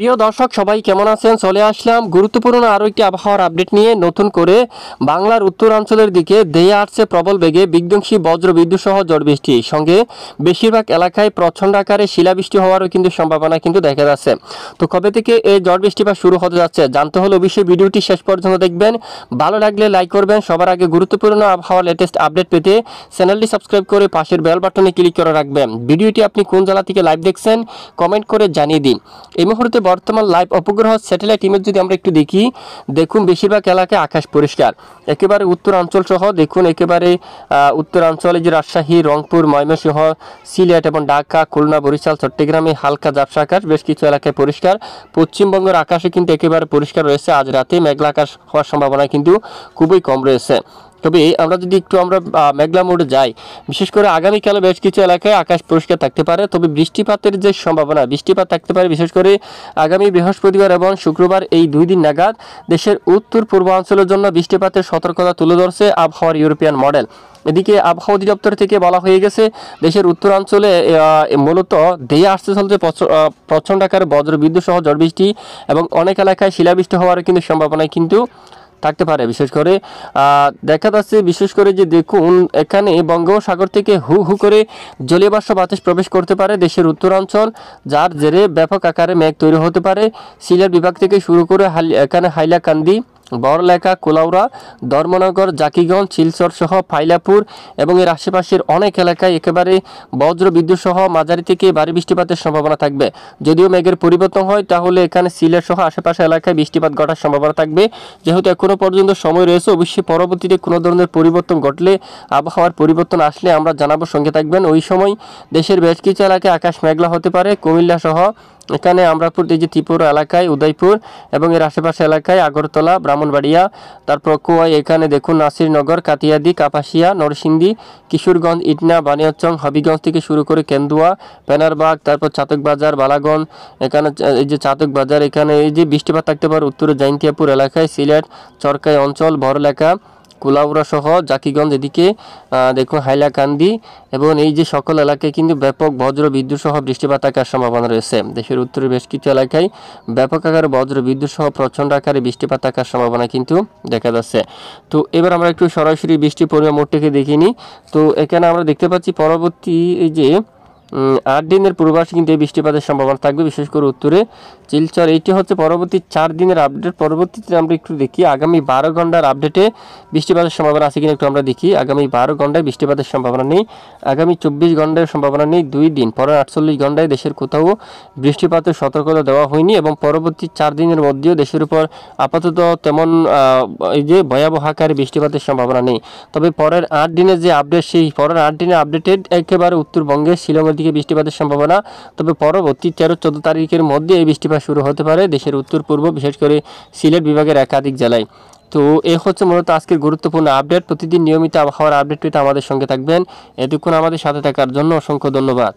প্রিয় দর্শক সবাই কেমন আছেন? চলে আসলাম গুরুত্বপূর্ণ আরও একটি আবহাওয়ার আপডেট নিয়ে। নতুন করে বাংলার উত্তরাঞ্চলের দিকে ধেয়ে আসছে প্রবল বেগে বিধ্বংসী বজ্রবিদ্যুৎ সহ ঝড় বৃষ্টি, সঙ্গে বেশিরভাগ এলাকায় প্রচণ্ড আকারে শিলাবৃষ্টি হওয়ারও কিন্তু সম্ভাবনা কিন্তু দেখা যাচ্ছে। তো কবে থেকে এই ঝড় বৃষ্টিপাত শুরু হতে যাচ্ছে জানতে হলে অবশ্যই ভিডিওটি শেষ পর্যন্ত দেখবেন। ভালো লাগলে লাইক করবেন। সবার আগে গুরুত্বপূর্ণ আবহাওয়ার লেটেস্ট আপডেট পেতে চ্যানেলটি সাবস্ক্রাইব করে পাশের বেল বাটনে ক্লিক করে রাখবেন। ভিডিওটি আপনি কোন জেলা থেকে লাইভ দেখছেন কমেন্ট করে জানিয়ে দিন। এই মুহূর্তে বর্তমান লাইভ উপগ্রহ স্যাটেলাইট ইমেজ যদি আমরা একটু দেখি, দেখুন বেশিরভাগ এলাকায় আকাশ পরিষ্কার। একেবারে উত্তরাঞ্চল সহ দেখুন একেবারে উত্তরাঞ্চলে যে রাজশাহী, রংপুর, ময়মনসিংহ, সিলেট এবং ঢাকা, খুলনা, বরিশাল, চট্টগ্রামে হালকা ঝাপসা আকাশ, বেশ কিছু এলাকায় পরিষ্কার। পশ্চিমবঙ্গের আকাশে কিন্তু একেবারে পরিষ্কার রয়েছে। আজ রাতে মেঘলা আকাশ হওয়ার সম্ভাবনা কিন্তু খুবই কম রয়েছে। তবে আমরা যদি একটু মেঘলা মোডে যাই, বিশেষ করে আগামীকালে বেশ কিছু এলাকায় আকাশ পরিষ্কার থাকতে পারে। তবে বৃষ্টিপাতের যে সম্ভাবনা, বৃষ্টিপাত থাকতে পারে বিশেষ করে আগামী বৃহস্পতিবার এবং শুক্রবার, এই 2 দিন নাগাদ দেশের উত্তর পূর্বাঞ্চলের জন্য বৃষ্টিপাতের সতর্কতা তুলে ধরছে আবহাওয়ার ইউরোপিয়ান মডেল। এদিকে আবহাওয়া অধিদপ্তর থেকে বলা হয়ে গেছে দেশের উত্তরাঞ্চলে মূলত ধেয়ে আসতে চলছে প্রচণ্ড আকারে বজ্রবিদ্যুৎ সহ ঝড় বৃষ্টি এবং অনেক এলাকায় শিলাবৃষ্টি হওয়ার কিন্তু সম্ভাবনা কিন্তু থাকতে পারে। বিশেষ করে দেখা যাচ্ছে, বিশেষ করে যে দেখুন এখানে বঙ্গোপসাগর থেকে হু হু করে জলীয় বাষ্প বাতাস প্রবেশ করতে পারে দেশের উত্তরাঞ্চল, যার জেরে ব্যাপক আকারে মেঘ তৈরি হতে পারে। সিলেট বিভাগ থেকে শুরু করে এখানে হাইলাকান্দি, বড়লেখা, কুলাউড়া, ধর্মনগর, জাকিগঞ্জ, শিলচর সহ ফাইলাপুর এবং এর আশেপাশের অনেক এলাকায় একেবারে বজ্র বিদ্যুৎ সহ মাঝারি থেকে ভারী বৃষ্টিপাতের সম্ভাবনা থাকবে। যদিও মেঘের পরিবর্তন হয় তাহলে এখানে সিলেট সহ আশেপাশে এলাকায় বৃষ্টিপাত ঘটার সম্ভাবনা থাকবে। যেহেতু এখনও পর্যন্ত সময় রয়েছে, অবশ্যই পরবর্তীতে কোনো ধরনের পরিবর্তন ঘটলে, আবহাওয়ার পরিবর্তন আসলে আমরা জানাবো, সঙ্গে থাকবেন। ওই সময় দেশের বেশ কিছু এলাকায় আকাশ মেঘলা হতে পারে। কুমিল্লা সহ এখানে আমরাপুর, এই যে ত্রিপুরা এলাকায় উদয়পুর এবং এর আশেপাশে এলাকায় আগরতলা, ব্রাহ্মণবাড়িয়া, তারপর কোয়াই, এখানে দেখুন নাসিরনগর, কাতিয়াদি, কাপাসিয়া, নরসিংদী, কিশোরগঞ্জ, ইটনা, বানিয়াচং, হবিগঞ্জ থেকে শুরু করে কেন্দুয়া, পেনারবাগ, তারপর চাতকবাজার, বালাগঞ্জ, এখানে এই যে চাতকবাজার, এখানে এই যে বৃষ্টিপাত থাকতে পারে উত্তরে জাইন্তিয়াপুর এলাকায়, সিলেট, চরকাই অঞ্চল, বড়লেখা, কুলাউড়া সহ জাকিগঞ্জ, এদিকে দেখুন হাইলাকান্দি এবং এই যে সকল এলাকায় কিন্তু ব্যাপক বজ্র বিদ্যুৎ সহ বৃষ্টিপাত থাকার সম্ভাবনা রয়েছে। দেশের উত্তরে বেশ কিছু এলাকায় ব্যাপক আকারে বজ্র বিদ্যুৎ সহ প্রচণ্ড আকারে বৃষ্টিপাত থাকার সম্ভাবনা কিন্তু দেখা যাচ্ছে। তো এবার আমরা একটু সরাসরি বৃষ্টির পরিমাণ মোটটিকে দেখে নিই। তো এখানে আমরা দেখতে পাচ্ছি পরবর্তী এই যে 8 দিনের পূর্বাভাসে কিন্তু এই বৃষ্টিপাতের সম্ভাবনা থাকবে, বিশেষ করে উত্তরে শিলচর। এইটি হচ্ছে পরবর্তী 4 দিনের আপডেট। পরবর্তীতে আমরা একটু দেখি আগামী 12 ঘন্টার আপডেটে বৃষ্টিপাতের সম্ভাবনা আছে কিনা একটু আমরা দেখি। আগামী 12 ঘন্টায় বৃষ্টিপাতের সম্ভাবনা নেই, আগামী 24 ঘন্টায় সম্ভাবনা নেই। 2 দিন পরে 48 ঘন্টায় দেশের কোথাও বৃষ্টিপাতের সতর্কতা দেওয়া হয়নি এবং পরবর্তী 4 দিনের মধ্যেও দেশের উপর আপাতত তেমন এই যে ভয়াবহ আকারে বৃষ্টিপাতের সম্ভাবনা নেই। তবে পরের 8 দিনের যে আপডেট, সেই পরের 8 দিনের আপডেটেড একেবারে উত্তরবঙ্গে শিলংয়ের দিকে বৃষ্টিপাতের সম্ভাবনা। তবে পরবর্তী 13-14 তারিখের মধ্যে এই বৃষ্টিপাত শুরু হতে পারে দেশের উত্তর পূর্ব, বিশেষ করে সিলেট বিভাগের একাধিক জেলায়। তো এ হচ্ছে মূলত আজকের গুরুত্বপূর্ণ আপডেট। প্রতিদিন নিয়মিত আবহাওয়ার আপডেট পেতে আমাদের সঙ্গে থাকবেন। এতক্ষণ আমাদের সাথে থাকার জন্য অসংখ্য ধন্যবাদ।